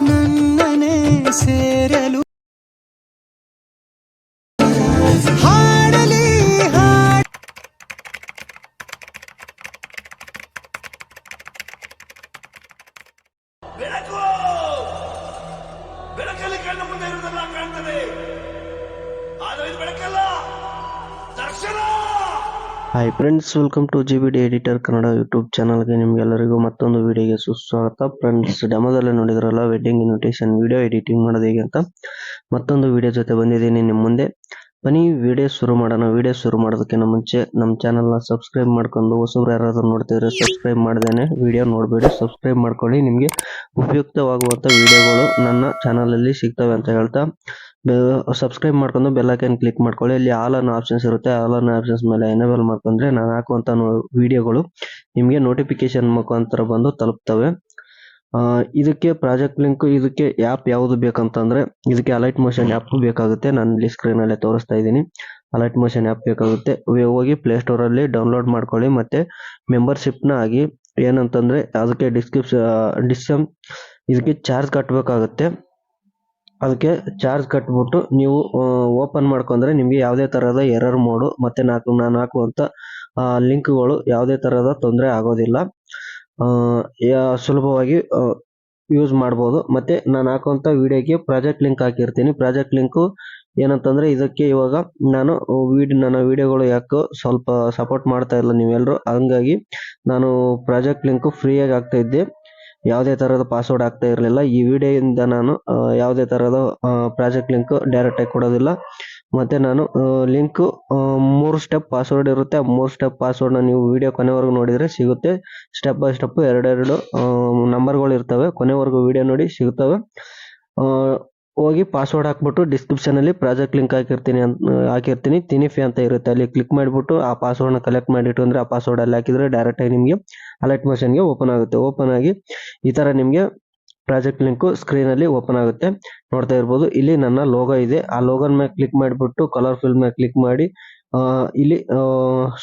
ನನ್ನನೆ ಸೇರಲು ಹಾಡಲಿ ಬೆಳಕು ಬೆಳಕಲ್ಲಿ ಕಣ್ಣು ಮುಂದೆ ಇರುವುದೆಲ್ಲ ಕಾಣ್ತದೆ, ಆದರೆ ಇದು ಬೆಳಕಲ್ಲ, ದರ್ಶನ. Hi friends, welcome to GBD editor Kannada YouTube ಚಾನಲ್ಗೆ ನಿಮಗೆಲ್ಲರಿಗೂ ಮತ್ತೊಂದು ವಿಡಿಯೋಗೆ ಸುಸ್ವಾಗತ. ಫ್ರೆಂಡ್ಸ್, ಡೆಮೋದಲ್ಲೇ ನೋಡಿದ್ರಲ್ಲ ವೆಡ್ಡಿಂಗ್ ಇನ್ವಿಟೇಷನ್ ವಿಡಿಯೋ ಎಡಿಟಿಂಗ್ ಮಾಡೋದು ಹೇಗೆ ಅಂತ ಮತ್ತೊಂದು ವಿಡಿಯೋ ಜೊತೆ ಬಂದಿದ್ದೀನಿ ನಿಮ್ಮ ಮುಂದೆ. ಬನ್ನಿ ವಿಡಿಯೋ ಶುರು ಮಾಡೋಣ. ವಿಡಿಯೋ ಶುರು ಮಾಡೋದಕ್ಕಿಂತ ಮುಂಚೆ ನಮ್ಮ ಚಾನಲ್ನ ಸಬ್ಸ್ಕ್ರೈಬ್ ಮಾಡ್ಕೊಂಡು ಹೊಸಬ್ರು ಯಾರಾದರೂ ನೋಡ್ತಿದ್ರೆ ಸಬ್ಸ್ಕ್ರೈಬ್ ಮಾಡ್ದೇನೆ ವಿಡಿಯೋ ನೋಡಬೇಡಿ, ಸಬ್ಸ್ಕ್ರೈಬ್ ಮಾಡ್ಕೊಳ್ಳಿ. ನಿಮಗೆ ಉಪಯುಕ್ತವಾಗುವಂಥ ವಿಡಿಯೋಗಳು ನನ್ನ ಚಾನಲಲ್ಲಿ ಸಿಗ್ತವೆ ಅಂತ ಹೇಳ್ತಾ ಸಬ್ಸ್ಕ್ರೈಬ್ ಮಾಡ್ಕೊಂಡು ಬೆಲ್ ಐಕಾನ್ ಕ್ಲಿಕ್ ಮಾಡ್ಕೊಳ್ಳಿ. ಇಲ್ಲಿ ಆಲ್ ಅನ್ನೋ ಆಪ್ಷನ್ಸ್ ಇರುತ್ತೆ, ಆಲ್ ಅನ್ನೋ ಆಪ್ಷನ್ಸ್ ಮೇಲೆ ಎನೇಬಲ್ ಮಾಡ್ಕೊಂಡ್ರೆ ನಾನು ಹಾಕುವಂಥ ವಿಡಿಯೋಗಳು ನಿಮಗೆ ನೋಟಿಫಿಕೇಶನ್ ಮುಖಾಂತರ ಬಂದು ತಲುಪ್ತವೆ. ಇದಕ್ಕೆ ಪ್ರಾಜೆಕ್ಟ್ ಲಿಂಕ್, ಇದಕ್ಕೆ ಆ್ಯಪ್ ಯಾವುದು ಬೇಕಂತಂದ್ರೆ ಇದಕ್ಕೆ ಅಲೈಟ್ ಮೋಷನ್ ಆ್ಯಪ್ ಬೇಕಾಗುತ್ತೆ. ನಾನು ಇಲ್ಲಿ ಸ್ಕ್ರೀನಲ್ಲೇ ತೋರಿಸ್ತಾ ಇದ್ದೀನಿ. ಅಲೈಟ್ ಮೋಷನ್ ಆ್ಯಪ್ ಬೇಕಾಗುತ್ತೆ. ಹೋಗಿ ಪ್ಲೇಸ್ಟೋರಲ್ಲಿ ಡೌನ್ಲೋಡ್ ಮಾಡ್ಕೊಳ್ಳಿ. ಮತ್ತೆ ಮೆಂಬರ್ಶಿಪ್ನ ಆಗಿ ಏನಂತಂದ್ರೆ ಅದಕ್ಕೆ ಇದಕ್ಕೆ ಚಾರ್ಜ್ ಕಟ್ಟಬೇಕಾಗುತ್ತೆ. ಅದಕ್ಕೆ ಚಾರ್ಜ್ ಕಟ್ಬಿಟ್ಟು ನೀವು ಓಪನ್ ಮಾಡ್ಕೊಂಡ್ರೆ ನಿಮಗೆ ಯಾವುದೇ ತರಹದ ಎರರ್ ಮೋಡು ಮತ್ತೆ ನಾನು ಹಾಕುವಂತ ಲಿಂಕ್ಗಳು ಯಾವುದೇ ತರಹದ ತೊಂದರೆ ಆಗೋದಿಲ್ಲ. ಸುಲಭವಾಗಿ ಯೂಸ್ ಮಾಡ್ಬೋದು. ಮತ್ತೆ ನಾನು ಹಾಕುವಂತ ವಿಡಿಯೋಗೆ ಪ್ರಾಜೆಕ್ಟ್ ಲಿಂಕ್ ಹಾಕಿರ್ತೀನಿ. ಪ್ರಾಜೆಕ್ಟ್ ಲಿಂಕು ಏನಂತಂದ್ರೆ ಇದಕ್ಕೆ ಇವಾಗ ನಾನು ನನ್ನ ವಿಡಿಯೋಗಳು ಯಾಕೋ ಸ್ವಲ್ಪ ಸಪೋರ್ಟ್ ಮಾಡ್ತಾ ಇಲ್ಲ ನೀವೆಲ್ಲರೂ, ಹಂಗಾಗಿ ನಾನು ಪ್ರಾಜೆಕ್ಟ್ ಲಿಂಕ್ ಫ್ರೀಯಾಗಿ ಹಾಕ್ತಾ ಇದ್ದೆ. ಯಾವುದೇ ತರಹದ ಪಾಸ್ವರ್ಡ್ ಆಗ್ತಾ ಇರಲಿಲ್ಲ. ಈ ವಿಡಿಯೋಯಿಂದ ನಾನು ಯಾವುದೇ ತರಹದ ಪ್ರಾಜೆಕ್ಟ್ ಲಿಂಕ್ ಡೈರೆಕ್ಟ್ ಆಗಿ ಕೊಡೋದಿಲ್ಲ. ಮತ್ತೆ ನಾನು ಲಿಂಕ್ 3 ಸ್ಟೆಪ್ ಪಾಸ್ವರ್ಡ್ ಇರುತ್ತೆ. ಆ 3 ಸ್ಟೆಪ್ ಪಾಸ್ವರ್ಡ್ನ ನೀವು ವಿಡಿಯೋ ಕೊನೆವರೆಗೂ ನೋಡಿದ್ರೆ ಸಿಗುತ್ತೆ. ಸ್ಟೆಪ್ ಬೈ ಸ್ಟೆಪ್ ಎರಡೆರಡು ನಂಬರ್ಗಳು ಇರ್ತವೆ. ಕೊನೆವರೆಗೂ ವಿಡಿಯೋ ನೋಡಿ ಸಿಗುತ್ತವೆ. ಹೋಗಿ ಪಾಸ್ವರ್ಡ್ ಹಾಕ್ಬಿಟ್ಟು ಡಿಸ್ಕ್ರಿಪ್ಷನ್ ಅಲ್ಲಿ ಪ್ರಾಜೆಕ್ಟ್ ಲಿಂಕ್ ಹಾಕಿರ್ತೀನಿ. ತಿನಿಫಿ ಅಂತ ಇರುತ್ತೆ, ಅಲ್ಲಿ ಕ್ಲಿಕ್ ಮಾಡಿಬಿಟ್ಟು ಆ ಪಾಸ್ವರ್ಡ್ನ ಕಲೆಕ್ಟ್ ಮಾಡಿಟ್ಟು ಅಂದ್ರೆ ಆ ಪಾಸ್ವರ್ಡ್ ಅಲ್ಲಿ ಹಾಕಿದ್ರೆ ಡೈರೆಕ್ಟ್ ಆಗಿ ನಿಮಗೆ ಅಲರ್ಟ್ ಮೋಷನ್ಗೆ ಓಪನ್ ಆಗುತ್ತೆ. ಓಪನ್ ಆಗಿ ಈ ತರ ನಿಮಗೆ ಪ್ರಾಜೆಕ್ಟ್ ಲಿಂಕ್ ಸ್ಕ್ರೀನ್ ಅಲ್ಲಿ ಓಪನ್ ಆಗುತ್ತೆ. ನೋಡ್ತಾ ಇರ್ಬೋದು, ಇಲ್ಲಿ ನನ್ನ ಲೋಗೋ ಇದೆ. ಆ ಲೋಗನ್ ಮೇಲೆ ಕ್ಲಿಕ್ ಮಾಡಿಬಿಟ್ಟು ಕಲರ್ ಫಿಲ್ ಮೇಲೆ ಕ್ಲಿಕ್ ಮಾಡಿ ಇಲ್ಲಿ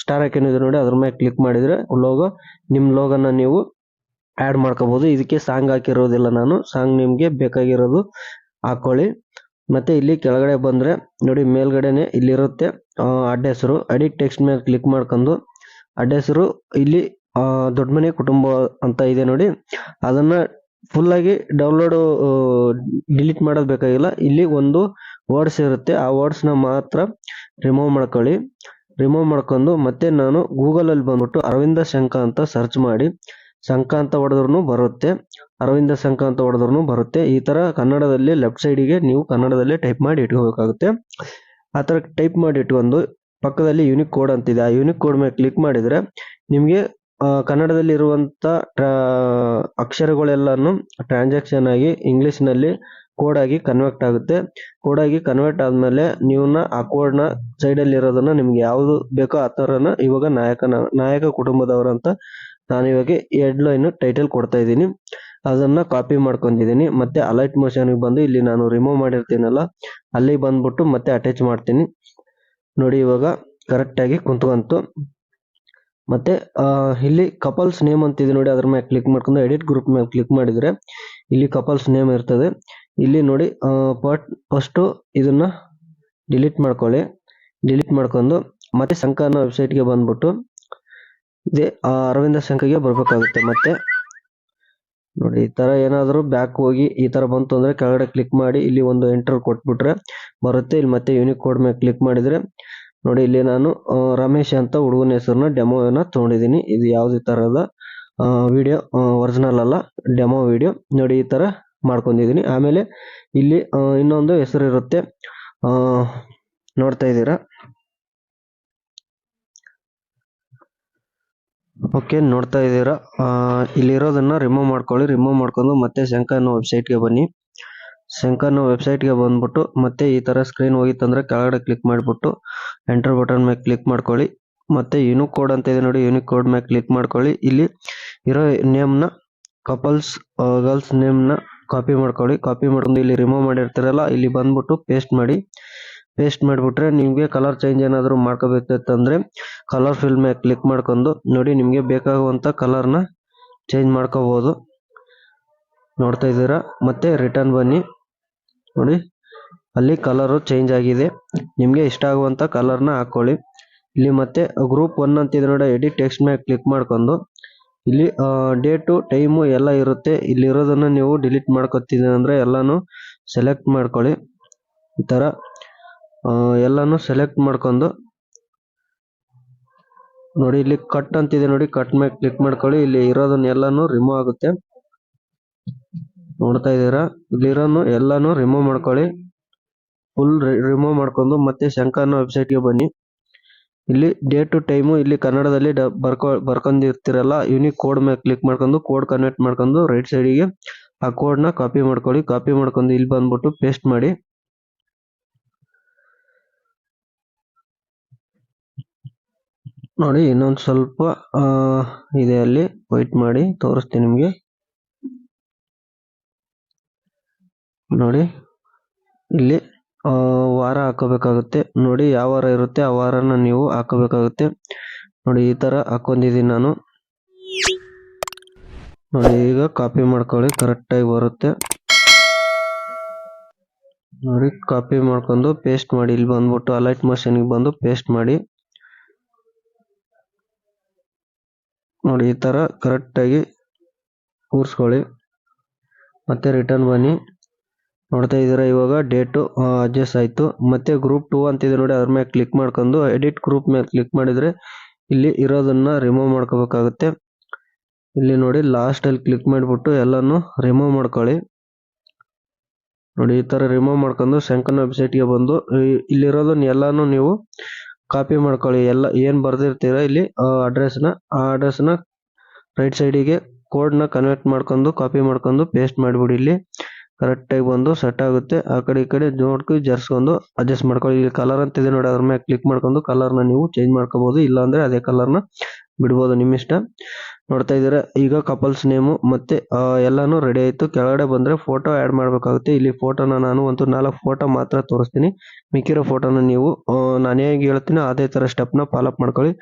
ಸ್ಟಾರ್ ಐಕಾನ್ ಇದೆ ನೋಡಿ, ಅದ್ರ ಮೇಲೆ ಕ್ಲಿಕ್ ಮಾಡಿದ್ರೆ ಲೋಗೋ, ನಿಮ್ ಲೋಗೋನ ನೀವು ಆಡ್ ಮಾಡ್ಕೋಬಹುದು. ಇದಕ್ಕೆ ಸಾಂಗ್ ಹಾಕಿರೋದಿಲ್ಲ ನಾನು, ಸಾಂಗ್ ನಿಮ್ಗೆ ಬೇಕಾಗಿರೋದು ಹಾಕೊಳ್ಳಿ. ಮತ್ತೆ ಇಲ್ಲಿ ಕೆಳಗಡೆ ಬಂದ್ರೆ ನೋಡಿ, ಮೇಲ್ಗಡೆನೆ ಇಲ್ಲಿರುತ್ತೆ ಅಡ್ಡ ಹೆಸರು. ಎಡಿಟ್ ಟೆಕ್ಸ್ಟ್ ಮೇಲೆ ಕ್ಲಿಕ್ ಮಾಡ್ಕೊಂಡು ಅಡ್ಡ ಹೆಸರು ಇಲ್ಲಿ ದೊಡ್ಡ ಮನೆ ಕುಟುಂಬ ಅಂತ ಇದೆ ನೋಡಿ, ಅದನ್ನ ಫುಲ್ ಆಗಿ ಡೌನ್ಲೋಡ್ ಡಿಲೀಟ್ ಮಾಡೋದು ಬೇಕಾಗಿಲ್ಲ. ಇಲ್ಲಿ ಒಂದು ವರ್ಡ್ಸ್ ಇರುತ್ತೆ, ಆ ವರ್ಡ್ಸ್ ನ ಮಾತ್ರ ರಿಮೂವ್ ಮಾಡ್ಕೊಳ್ಳಿ. ರಿಮೂವ್ ಮಾಡ್ಕೊಂಡು ಮತ್ತೆ ನಾನು ಗೂಗಲ್ ಅಲ್ಲಿ ಬಂದ್ಬಿಟ್ಟು ಅರವಿಂದ ಶಂಕ ಅಂತ ಸರ್ಚ್ ಮಾಡಿ, ಶಂಕ ಅಂತ ಹೊಡೆದ್ರೂ ಬರುತ್ತೆ, ಅರವಿಂದ ಶಂಕ ಅಂತ ಹೊಡೆದ್ರೂ ಬರುತ್ತೆ. ಈ ತರ ಕನ್ನಡದಲ್ಲಿ ಲೆಫ್ಟ್ ಸೈಡಿಗೆ ನೀವು ಕನ್ನಡದಲ್ಲಿ ಟೈಪ್ ಮಾಡಿ ಇಟ್ಕೋಬೇಕಾಗುತ್ತೆ. ಆ ತರ ಟೈಪ್ ಮಾಡಿ ಇಟ್ಕೊಂಡು ಪಕ್ಕದಲ್ಲಿ ಯೂನಿಕ್ ಕೋಡ್ ಅಂತಿದೆ, ಆ ಯೂನಿಕ್ ಕೋಡ್ ಮೇಲೆ ಕ್ಲಿಕ್ ಮಾಡಿದ್ರೆ ನಿಮ್ಗೆ ಕನ್ನಡದಲ್ಲಿ ಇರುವಂತ ಅಕ್ಷರಗಳೆಲ್ಲಾನು ಟ್ರಾನ್ಸಾಕ್ಷನ್ ಆಗಿ ಇಂಗ್ಲಿಷ್ ನಲ್ಲಿ ಕೋಡ್ ಆಗಿ ಕನ್ವರ್ಟ್ ಆಗುತ್ತೆ. ಕೋಡ್ ಆಗಿ ಕನ್ವರ್ಟ್ ಆದ್ಮೇಲೆ ನೀವನ್ನ ಆ ಕೋಡ್ ನ ಸೈಡ್ ಅಲ್ಲಿ ಇರೋದನ್ನ ನಿಮ್ಗೆ ಯಾವ್ದು ಬೇಕೋ ಆ ತರನ ಇವಾಗ ನಾಯಕ ಕುಟುಂಬದವರಂತ ನಾನು ಇವಾಗ ಹೆಡ್ ಲೈನ್ ಟೈಟಲ್ ಕೊಡ್ತಾ ಇದ್ದೀನಿ. ಅದನ್ನ ಕಾಪಿ ಮಾಡ್ಕೊಂಡಿದ್ದೀನಿ. ಮತ್ತೆ ಅಲೈಟ್ ಮೋಷನ್ ಬಂದು ಇಲ್ಲಿ ನಾನು ರಿಮೂವ್ ಮಾಡಿರ್ತೀನಲ್ಲ ಅಲ್ಲಿ ಬಂದ್ಬಿಟ್ಟು ಮತ್ತೆ ಅಟ್ಯಾಚ್ ಮಾಡ್ತೀನಿ. ನೋಡಿ ಇವಾಗ ಕರೆಕ್ಟ್ ಆಗಿ ಕುಂತ್ಕೊಂತು. ಮತ್ತೆ ಇಲ್ಲಿ ಕಪಲ್ಸ್ ನೇಮ್ ಅಂತಿದೆ ನೋಡಿ, ಅದ್ರ ಮೇಲೆ ಕ್ಲಿಕ್ ಮಾಡ್ಕೊಂಡು ಎಡಿಟ್ ಗ್ರೂಪ್ ಮೇಲೆ ಕ್ಲಿಕ್ ಮಾಡಿದ್ರೆ ಇಲ್ಲಿ ಕಪಲ್ಸ್ ನೇಮ್ ಇರ್ತದೆ. ಇಲ್ಲಿ ನೋಡಿ ಫಸ್ಟ್ ಇದನ್ನ ಡಿಲೀಟ್ ಮಾಡ್ಕೊಳ್ಳಿ. ಡಿಲೀಟ್ ಮಾಡ್ಕೊಂಡು ಮತ್ತೆ ಶಂಕ ಅನ್ನೋ ವೆಬ್ಸೈಟ್ಗೆ ಬಂದ್ಬಿಟ್ಟು ಇದೇ ಅರವಿಂದ ಶಂಕಗೆ ಬರ್ಬೇಕಾಗುತ್ತೆ. ಮತ್ತೆ ನೋಡಿ ಈ ತರ ಏನಾದ್ರು ಬ್ಯಾಕ್ ಹೋಗಿ ಈ ತರ ಬಂತು ಅಂದ್ರೆ ಕೆಳಗಡೆ ಕ್ಲಿಕ್ ಮಾಡಿ ಇಲ್ಲಿ ಒಂದು ಎಂಟರ್ ಕೊಟ್ಬಿಟ್ರೆ ಬರುತ್ತೆ. ಇಲ್ಲಿ ಮತ್ತೆ ಯೂನಿಕ್ ಕೋಡ್ ಮೇಲೆ ಕ್ಲಿಕ್ ಮಾಡಿದ್ರೆ ನೋಡಿ, ಇಲ್ಲಿ ನಾನು ರಮೇಶ್ ಅಂತ ಹುಡುಗನ ಹೆಸರನ್ನ ಡೆಮೋನ ತಗೊಂಡಿದ್ದೀನಿ. ಇದು ಯಾವುದೇ ತರಹದ ವಿಡಿಯೋ ಒರಿಜಿನಲ್ ಅಲ್ಲ, ಡೆಮೋ ವಿಡಿಯೋ. ನೋಡಿ ಈ ತರ ಮಾಡ್ಕೊಂಡಿದ್ದೀನಿ. ಆಮೇಲೆ ಇಲ್ಲಿ ಇನ್ನೊಂದು ಹೆಸರು ಇರುತ್ತೆ, ನೋಡ್ತಾ ಇದ್ದೀರಾ. ಓಕೆ, ನೋಡ್ತಾ ಇದ್ದೀರಾ. ಇಲ್ಲಿರೋದನ್ನ ರಿಮೂವ್ ಮಾಡ್ಕೊಳ್ಳಿ. ರಿಮೂವ್ ಮಾಡ್ಕೊಂಡು ಮತ್ತೆ ಶಂಕ ಅನ್ನೋ ವೆಬ್ಸೈಟ್ಗೆ ಬನ್ನಿ. ಶಂಕ ಅನ್ನೋ ವೆಬ್ಸೈಟ್ಗೆ ಬಂದ್ಬಿಟ್ಟು ಮತ್ತೆ ಈ ತರ ಸ್ಕ್ರೀನ್ ಹೋಗಿತ್ತಂದ್ರೆ ಕೆಳಗಡೆ ಕ್ಲಿಕ್ ಮಾಡಿಬಿಟ್ಟು ಎಂಟರ್ ಬಟನ್ ಮೇಲೆ ಕ್ಲಿಕ್ ಮಾಡ್ಕೊಳ್ಳಿ. ಮತ್ತೆ ಯೂನಿಕ್ ಕೋಡ್ ಅಂತ ಇದೆ ನೋಡಿ, ಯೂನಿಕ್ ಕೋಡ್ ಮೇಲೆ ಕ್ಲಿಕ್ ಮಾಡ್ಕೊಳ್ಳಿ. ಇಲ್ಲಿ ಇರೋ ನೇಮ್ನ ಕಪಲ್ಸ್ ಗರ್ಲ್ಸ್ ನೇಮ್ನ ಕಾಪಿ ಮಾಡ್ಕೊಳ್ಳಿ. ಕಾಪಿ ಮಾಡ್ಕೊಂಡು ಇಲ್ಲಿ ರಿಮೂವ್ ಮಾಡಿರ್ತೀರಲ್ಲ ಇಲ್ಲಿ ಬಂದ್ಬಿಟ್ಟು ಪೇಸ್ಟ್ ಮಾಡಿ. ಪೇಸ್ಟ್ ಮಾಡಿಬಿಟ್ರೆ ನಿಮ್ಗೆ ಕಲರ್ ಚೇಂಜ್ ಏನಾದ್ರು ಮಾಡ್ಕೋಬೇಕಂತಂದ್ರೆ ಕಲರ್ ಫಿಲ್ ಮೇಲೆ ಕ್ಲಿಕ್ ಮಾಡ್ಕೊಂಡು ನೋಡಿ, ನಿಮ್ಗೆ ಬೇಕಾಗುವಂತ ಕಲರ್ನ ಚೇಂಜ್ ಮಾಡ್ಕೋಬಹುದು. ನೋಡ್ತಾ ಇದ್ದೀರಾ. ಮತ್ತೆ ರಿಟರ್ನ್ ಬನ್ನಿ. ನೋಡಿ ಅಲ್ಲಿ ಕಲರು ಚೇಂಜ್ ಆಗಿದೆ. ನಿಮಗೆ ಇಷ್ಟ ಆಗುವಂಥ ಕಲರ್ನ ಹಾಕ್ಕೊಳ್ಳಿ. ಇಲ್ಲಿ ಮತ್ತೆ ಗ್ರೂಪ್ 1 ಅಂತಿದೆ ನೋಡಿ, ಎಡಿಟ್ ಟೆಕ್ಸ್ಟ್ ಮೇಲೆ ಕ್ಲಿಕ್ ಮಾಡ್ಕೊಂಡು ಇಲ್ಲಿ ಡೇಟು ಟೈಮು ಎಲ್ಲ ಇರುತ್ತೆ. ಇಲ್ಲಿ ಇರೋದನ್ನು ನೀವು ಡಿಲೀಟ್ ಮಾಡ್ಕೊತಿದ್ದೀನಿ ಅಂದರೆ ಎಲ್ಲಾನು ಸೆಲೆಕ್ಟ್ ಮಾಡ್ಕೊಳ್ಳಿ. ಈ ಥರ ಎಲ್ಲಾನು ಸೆಲೆಕ್ಟ್ ಮಾಡ್ಕೊಂಡು ನೋಡಿ ಇಲ್ಲಿ ಕಟ್ ಅಂತಿದೆ ನೋಡಿ, ಕಟ್ ಮೇಲೆ ಕ್ಲಿಕ್ ಮಾಡ್ಕೊಳ್ಳಿ. ಇಲ್ಲಿ ಇರೋದನ್ನ ಎಲ್ಲಾನು ರಿಮೂವ್ ಆಗುತ್ತೆ. ನೋಡ್ತಾ ಇದ್ದೀರಾ, ಇಲ್ಲಿರೋನು ಎಲ್ಲಾನು ರಿಮೂವ್ ಮಾಡ್ಕೊಳ್ಳಿ. ಫುಲ್ ರಿಮೂವ್ ಮಾಡ್ಕೊಂಡು ಮತ್ತೆ ಶಂಕರ್ನ ವೆಬ್ಸೈಟ್ಗೆ ಬನ್ನಿ. ಇಲ್ಲಿ ಡೇಟು ಟೈಮು ಇಲ್ಲಿ ಕನ್ನಡದಲ್ಲಿ ಬರ್ಕೊಂಡಿರ್ತೀರಲ್ಲ, ಯೂನಿಕ್ ಕೋಡ್ ಮೇಲೆ ಕ್ಲಿಕ್ ಮಾಡ್ಕೊಂಡು ಕೋಡ್ ಕನ್ವರ್ಟ್ ಮಾಡ್ಕೊಂಡು ರೈಟ್ ಸೈಡಿಗೆ ಆ ಕೋಡ್ನ ಕಾಪಿ ಮಾಡ್ಕೊಳ್ಳಿ. ಕಾಪಿ ಮಾಡ್ಕೊಂಡು ಇಲ್ಲಿ ಬಂದ್ಬಿಟ್ಟು ಪೇಸ್ಟ್ ಮಾಡಿ. ನೋಡಿ ಇನ್ನೊಂದು ಸ್ವಲ್ಪ ಇದೆ, ಅಲ್ಲಿ ವೈಟ್ ಮಾಡಿ ತೋರಿಸ್ತೀನಿ ನಿಮಗೆ. ನೋಡಿ ಇಲ್ಲಿ ವಾರ ಹಾಕೋಬೇಕಾಗುತ್ತೆ. ನೋಡಿ ಯಾವ ವಾರ ಇರುತ್ತೆ ಆ ವಾರನ ನೀವು ಹಾಕೋಬೇಕಾಗುತ್ತೆ. ನೋಡಿ ಈ ತರ ಹಾಕೊಂಡಿದ್ದೀನಿ ನಾನು. ನೋಡಿ ಈಗ ಕಾಪಿ ಮಾಡ್ಕೊಳ್ಳಿ, ಕರೆಕ್ಟಾಗಿ ಬರುತ್ತೆ. ನೋಡಿ ಕಾಪಿ ಮಾಡ್ಕೊಂಡು ಪೇಸ್ಟ್ ಮಾಡಿ. ಇಲ್ಲಿ ಬಂದ್ಬಿಟ್ಟು ಅಲೈಟ್ ಮೋಷನ್ಗೆ ಬಂದು ಪೇಸ್ಟ್ ಮಾಡಿ. ನೋಡಿ ಈ ತರ ಕರೆಕ್ಟಾಗಿ ಕೂರಿಸ್ಕೊಳ್ಳಿ. ಮತ್ತೆ ರಿಟರ್ನ್ ಬನ್ನಿ. ನೋಡ್ತಾ ಇದ್ದೀರಾ, ಇವಾಗ ಡೇಟು ಅಡ್ಜಸ್ಟ್ ಆಯಿತು. ಮತ್ತೆ ಗ್ರೂಪ್ 2 ಅಂತಿದೆ ನೋಡಿ, ಅದ್ರ ಮೇಲೆ ಕ್ಲಿಕ್ ಮಾಡ್ಕೊಂಡು ಎಡಿಟ್ ಗ್ರೂಪ್ ಮೇಲೆ ಕ್ಲಿಕ್ ಮಾಡಿದರೆ ಇಲ್ಲಿ ಇರೋದನ್ನ ರಿಮೂವ್ ಮಾಡ್ಕೋಬೇಕಾಗುತ್ತೆ. ಇಲ್ಲಿ ನೋಡಿ ಲಾಸ್ಟಲ್ಲಿ ಕ್ಲಿಕ್ ಮಾಡಿಬಿಟ್ಟು ಎಲ್ಲಾನು ರಿಮೂವ್ ಮಾಡ್ಕೊಳ್ಳಿ. ನೋಡಿ ಈ ಥರ ರಿಮೂವ್ ಮಾಡ್ಕೊಂಡು ಶಂಕರ್ನ ವೆಬ್ಸೈಟ್ಗೆ ಬಂದು ಇಲ್ಲಿರೋದನ್ನ ಎಲ್ಲಾನು ನೀವು ಕಾಪಿ ಮಾಡ್ಕೊಳ್ಳಿ. ಎಲ್ಲ ಏನು ಬರ್ದಿರ್ತೀರ ಇಲ್ಲಿ ಅಡ್ರೆಸ್ನ, ಆ ಅಡ್ರೆಸ್ನ ರೈಟ್ ಸೈಡಿಗೆ ಕೋಡ್ನ ಕನ್ವರ್ಟ್ ಮಾಡ್ಕೊಂಡು ಕಾಪಿ ಮಾಡ್ಕೊಂಡು ಪೇಸ್ಟ್ ಮಾಡಿಬಿಡಿ. ಇಲ್ಲಿ ಕರೆಕ್ಟಾಗಿ ಬಂದು ಸೆಟ್ ಆಗುತ್ತೆ. ಆ ಕಡೆ ಈ ಕಡೆ ನೋಡ್ಕೊಂಡು ಜರ್ಸ್ಕೊಂಡು ಅಡ್ಜಸ್ಟ್ ಮಾಡ್ಕೊಳ್ಳಿ. ಇಲ್ಲಿ ಕಲರ್ ಅಂತಿದೆ ನೋಡಿ, ಅದ್ರ ಮೇಲೆ ಕ್ಲಿಕ್ ಮಾಡ್ಕೊಂಡು ಕಲರ್ನ ನೀವು ಚೇಂಜ್ ಮಾಡ್ಕೋಬಹುದು, ಇಲ್ಲಾಂದ್ರೆ ಅದೇ ಕಲರ್ನ ಬಿಡ್ಬೋದು, ನಿಮ್ಮ ಇಷ್ಟ. ನೋಡ್ತಾ ಇದ್ದೀರಾ, ಈಗ ಕಪಲ್ಸ್ ನೇಮು ಮತ್ತೆ ಎಲ್ಲಾನು ರೆಡಿ ಆಯಿತು. ಕೆಳಗಡೆ ಬಂದರೆ ಫೋಟೋ ಆ್ಯಡ್ ಮಾಡಬೇಕಾಗುತ್ತೆ. ಇಲ್ಲಿ ಫೋಟೋನ ನಾನು ಒಂದು 4 ಫೋಟೋ ಮಾತ್ರ ತೋರಿಸ್ತೀನಿ. ಮಿಕ್ಕಿರೋ ಫೋಟೋನ ನೀವು ನಾನು ಹೇಗೆ ಹೇಳ್ತೀನಿ ಅದೇ ಥರ ಸ್ಟೆಪ್ನ ಫಾಲೋಅಪ್ ಮಾಡ್ಕೊಳ್ಳಿ.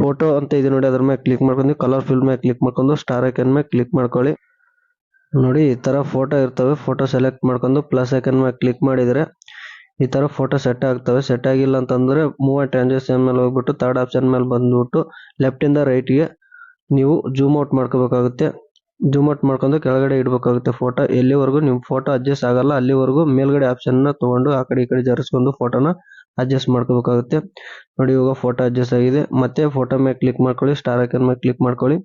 ಫೋಟೋ ಅಂತ ಇದೆ ನೋಡಿ, ಅದ್ರ ಮೇಲೆ ಕ್ಲಿಕ್ ಮಾಡ್ಕೊಂಡು ಕಲರ್ ಫಿಲ್ ಮೇಲೆ ಕ್ಲಿಕ್ ಮಾಡ್ಕೊಂಡು ಸ್ಟಾರ್ ಐಕನ್ ಮೇಲೆ ಕ್ಲಿಕ್ ಮಾಡ್ಕೊಳ್ಳಿ. ನೋಡಿ ಈ ಥರ ಫೋಟೋ ಇರ್ತವೆ. ಫೋಟೋ ಸೆಲೆಕ್ಟ್ ಮಾಡ್ಕೊಂಡು ಪ್ಲಸ್ ಐಕನ್ ಮೇಲೆ ಕ್ಲಿಕ್ ಮಾಡಿದರೆ ಈ ಥರ ಫೋಟೋ ಸೆಟ್ ಆಗ್ತವೆ. ಸೆಟ್ ಆಗಿಲ್ಲ ಅಂತಂದರೆ ಮೂವ್ ಆ್ಯಂಡ್ ಟ್ರಾನ್ಸಾಕ್ಷನ್ ಮೇಲೆ ಹೋಗ್ಬಿಟ್ಟು ಥರ್ಡ್ ಆಪ್ಷನ್ ಮೇಲೆ ಬಂದ್ಬಿಟ್ಟು ಲೆಫ್ಟಿಂದ ರೈಟ್ಗೆ ನೀವು ಜೂಮ್ ಔಟ್ ಮಾಡ್ಕೋಬೇಕಾಗುತ್ತೆ. ಜೂಮ್ ಔಟ್ ಮಾಡ್ಕೊಂಡು ಕೆಳಗಡೆ ಇಡಬೇಕಾಗುತ್ತೆ ಫೋಟೋ. ಎಲ್ಲಿವರೆಗೂ ನಿಮ್ಮ ಫೋಟೋ ಅಡ್ಜಸ್ಟ್ ಆಗಲ್ಲ ಅಲ್ಲಿವರೆಗೂ ಮೇಲ್ಗಡೆ ಆಪ್ಷನ್ನ ತೊಗೊಂಡು ಆ ಕಡೆ ಈ ಕಡೆ ಜರಿಸ್ಕೊಂಡು ಫೋಟೋನ ಅಡ್ಜಸ್ಟ್ ಮಾಡ್ಕೋಬೇಕಾಗುತ್ತೆ. ನೋಡಿ ಇವಾಗ ಫೋಟೋ ಅಡ್ಜಸ್ಟ್ ಆಗಿದೆ. ಮತ್ತೆ ಫೋಟೋ ಮೇಲೆ ಕ್ಲಿಕ್ ಮಾಡ್ಕೊಳ್ಳಿ, ಸ್ಟಾರ್ ಐಕನ್ ಮೇಲೆ ಕ್ಲಿಕ್ ಮಾಡ್ಕೊಳ್ಳಿ.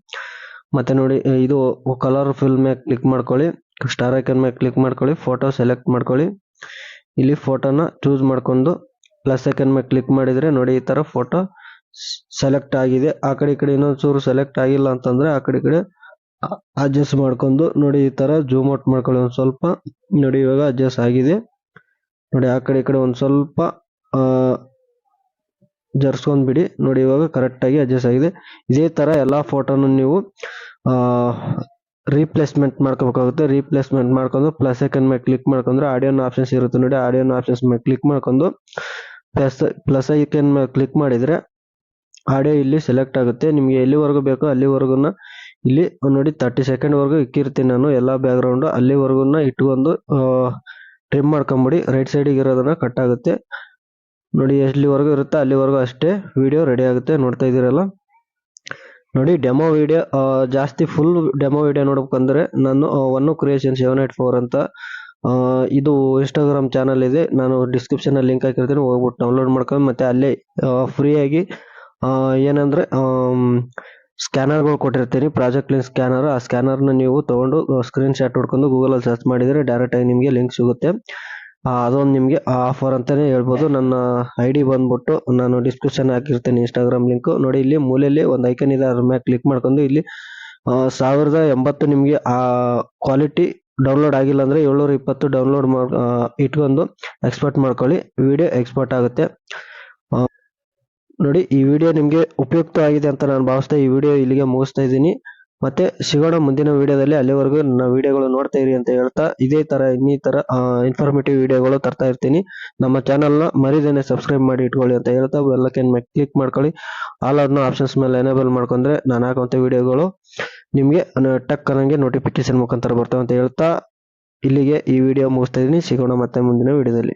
ಮತ್ತೆ ನೋಡಿ ಇದು ಕಲರ್ ಫಿಲ್ ಮೇಲೆ ಕ್ಲಿಕ್ ಮಾಡ್ಕೊಳ್ಳಿ, ಸ್ಟಾರ್ ಐಕನ್ ಮೇಲೆ ಕ್ಲಿಕ್ ಮಾಡ್ಕೊಳ್ಳಿ, ಫೋಟೋ ಸೆಲೆಕ್ಟ್ ಮಾಡ್ಕೊಳ್ಳಿ. ಇಲ್ಲಿ ಫೋಟೋನ ಚೂಸ್ ಮಾಡ್ಕೊಂಡು ಪ್ಲಸ್ ಐಕನ್ ಮೇಲೆ ಕ್ಲಿಕ್ ಮಾಡಿದರೆ ನೋಡಿ ಈ ಥರ ಫೋಟೋ ಸೆಲೆಕ್ಟ್ ಆಗಿದೆ. ಆ ಕಡೆ ಈ ಕಡೆ ಇನ್ನೊಂದು ಚೂರು ಸೆಲೆಕ್ಟ್ ಆಗಿಲ್ಲ ಅಂತಂದರೆ ಆ ಕಡೆ ಈ ಕಡೆ ಅಡ್ಜಸ್ಟ್ ಮಾಡ್ಕೊಂಡು ನೋಡಿ ಈ ಥರ ಜೂಮ್ ಔಟ್ ಮಾಡ್ಕೊಳ್ಳಿ ಒಂದು ಸ್ವಲ್ಪ. ನೋಡಿ ಇವಾಗ ಅಡ್ಜಸ್ಟ್ ಆಗಿದೆ. ನೋಡಿ ಆ ಕಡೆ ಈ ಕಡೆ ಒಂದು ಸ್ವಲ್ಪ ಜರ್ಸ್ಕೊಂಡ್ಬಿಡಿ. ನೋಡಿ ಇವಾಗ ಕರೆಕ್ಟಾಗಿ ಅಡ್ಜಸ್ಟ್ ಆಗಿದೆ. ಇದೇ ಥರ ಎಲ್ಲ ಫೋಟೋನ ನೀವು ರೀಪ್ಲೇಸ್ಮೆಂಟ್ ಮಾಡ್ಕೋಬೇಕಾಗುತ್ತೆ. ರೀಪ್ಲೇಸ್ಮೆಂಟ್ ಮಾಡ್ಕೊಂಡು ಪ್ಲಸ್ ಐಕನ್ ಮೇಲೆ ಕ್ಲಿಕ್ ಮಾಡ್ಕೊಂಡ್ರೆ ಆಡಿಯೋನ ಆಪ್ಷನ್ಸ್ ಇರುತ್ತೆ ನೋಡಿ, ಆಡಿಯೋನ ಆಪ್ಷನ್ಸ್ ಮೇಲೆ ಕ್ಲಿಕ್ ಮಾಡ್ಕೊಂಡು ಪ್ಲಸ್ ಐಕನ್ ಮೇಲೆ ಕ್ಲಿಕ್ ಮಾಡಿದರೆ ಆಡಿಯೋ ಇಲ್ಲಿ ಸೆಲೆಕ್ಟ್ ಆಗುತ್ತೆ. ನಿಮಗೆ ಎಲ್ಲಿವರೆಗೂ ಬೇಕೋ ಅಲ್ಲಿವರೆಗೂ ಇಲ್ಲಿ ನೋಡಿ 30 ಸೆಕೆಂಡ್ವರೆಗೂ ಇಕ್ಕಿರ್ತೀನಿ ನಾನು ಎಲ್ಲ ಬ್ಯಾಕ್ಗ್ರೌಂಡು. ಅಲ್ಲಿವರೆಗೂ ಇಟ್ಕೊಂಡು ಟ್ರಿಮ್ ಮಾಡ್ಕೊಂಬಿಡಿ. ರೈಟ್ ಸೈಡಿಗೆ ಇರೋದನ್ನ ಕಟ್ ಆಗುತ್ತೆ. ನೋಡಿ ಎಲ್ಲಿವರೆಗೂ ಇರುತ್ತೆ ಅಲ್ಲಿವರೆಗೂ ಅಷ್ಟೇ ವಿಡಿಯೋ ರೆಡಿ ಆಗುತ್ತೆ. ನೋಡ್ತಾ ಇದ್ದೀರಲ್ಲ, ನೋಡಿ ಡೆಮೋ ವಿಡಿಯೋ ಜಾಸ್ತಿ ಫುಲ್ ಡೆಮೋ ವಿಡಿಯೋ ನೋಡ್ಬೇಕಂದ್ರೆ ನಾನು ಒನ್ ಕ್ರಿಯೇಷನ್ 784 ಅಂತ ಇದು ಇನ್ಸ್ಟಾಗ್ರಾಮ್ ಚಾನಲ್ ಇದೆ. ನಾನು ಡಿಸ್ಕ್ರಿಪ್ಷನಲ್ಲಿ ಲಿಂಕ್ ಹಾಕಿರ್ತೀನಿ, ಹೋಗ್ಬಿಟ್ಟು ಡೌನ್ಲೋಡ್ ಮಾಡ್ಕೊಂಡು ಮತ್ತೆ ಅಲ್ಲೇ ಫ್ರೀಯಾಗಿ ಏನಂದರೆ ಸ್ಕ್ಯಾನರ್ಗಳು ಕೊಟ್ಟಿರ್ತೀನಿ, ಪ್ರಾಜೆಕ್ಟ್ ಲಿಂಕ್ ಸ್ಕ್ಯಾನರ್. ಆ ಸ್ಕ್ಯಾನರ್ನ ನೀವು ತೊಗೊಂಡು ಸ್ಕ್ರೀನ್ ಶಾಟ್ ಹೊಡ್ಕೊಂಡು ಗೂಗಲಲ್ಲಿ ಸರ್ಚ್ ಮಾಡಿದರೆ ಡೈರೆಕ್ಟಾಗಿ ನಿಮಗೆ ಲಿಂಕ್ ಸಿಗುತ್ತೆ. ಅದೊಂದು ನಿಮಗೆ ಆಫರ್ ಅಂತಲೇ ಹೇಳ್ಬೋದು. ನನ್ನ ID ಬಂದ್ಬಿಟ್ಟು ನಾನು ಡಿಸ್ಕ್ರಿಪ್ಷನ್ ಹಾಕಿರ್ತೀನಿ ಇನ್ಸ್ಟಾಗ್ರಾಮ್ ಲಿಂಕು. ನೋಡಿ ಇಲ್ಲಿ ಮೂಲೆಯಲ್ಲಿ ಒಂದು ಐಕನ್ ಇದೆ, ಅದ್ರ ಮೇಲೆ ಕ್ಲಿಕ್ ಮಾಡ್ಕೊಂಡು ಇಲ್ಲಿ 1080 ನಿಮಗೆ ಆ ಕ್ವಾಲಿಟಿ ಡೌನ್ಲೋಡ್ ಆಗಿಲ್ಲ ಅಂದರೆ 720 ಡೌನ್ಲೋಡ್ ಇಟ್ಕೊಂಡು ಎಕ್ಸ್ಪೋರ್ಟ್ ಮಾಡ್ಕೊಳ್ಳಿ. ವಿಡಿಯೋ ಎಕ್ಸ್ಪೋರ್ಟ್ ಆಗುತ್ತೆ. ನೋಡಿ ಈ ವಿಡಿಯೋ ನಿಮಗೆ ಉಪಯುಕ್ತವಾಗಿದೆ ಅಂತ ನಾನು ಭಾವಿಸ್ತಾ ಈ ವಿಡಿಯೋ ಇಲ್ಲಿಗೆ ಮುಗಿಸ್ತಾ ಇದ್ದೀನಿ. ಮತ್ತೆ ಸಿಗೋಣ ಮುಂದಿನ ವಿಡಿಯೋದಲ್ಲಿ. ಅಲ್ಲಿವರೆಗೂ ನನ್ನ ವಿಡಿಯೋಗಳು ನೋಡ್ತಾ ಇರಿ ಅಂತ ಹೇಳ್ತಾ ಇದೇ ತರ ಇನ್ನಿತರ ಇನ್ಫಾರ್ಮೇಟಿವ್ ವಿಡಿಯೋಗಳು ತರ್ತಾ ಇರ್ತೀನಿ. ನಮ್ಮ ಚಾನಲ್ನ ಮರಿದೇನೆ ಸಬ್ಸ್ಕ್ರೈಬ್ ಮಾಡಿ ಇಟ್ಕೊಳ್ಳಿ ಅಂತ ಹೇಳ್ತಾ ಬೆಲ್ ಐಕಾನ್ ಮೇಲೆ ಕ್ಲಿಕ್ ಮಾಡ್ಕೊಳ್ಳಿ. ಆಲ್ ಅನ್ನೋ ಆಪ್ಷನ್ಸ್ ಮೇಲೆ ಎನೇಬಲ್ ಮಾಡ್ಕೊಂಡ್ರೆ ನಾನು ಹಾಕುವಂಥ ವಿಡಿಯೋಗಳು ನಿಮಗೆ ಟಕ್ ಅನ್ನಂಗೆ ನೋಟಿಫಿಕೇಶನ್ ಮುಖಾಂತರ ಬರ್ತವೆ ಅಂತ ಹೇಳ್ತಾ ಇಲ್ಲಿಗೆ ಈ ವಿಡಿಯೋ ಮುಗಿಸ್ತಾ ಇದೀನಿ. ಸಿಗೋಣ ಮತ್ತೆ ಮುಂದಿನ ವಿಡಿಯೋದಲ್ಲಿ.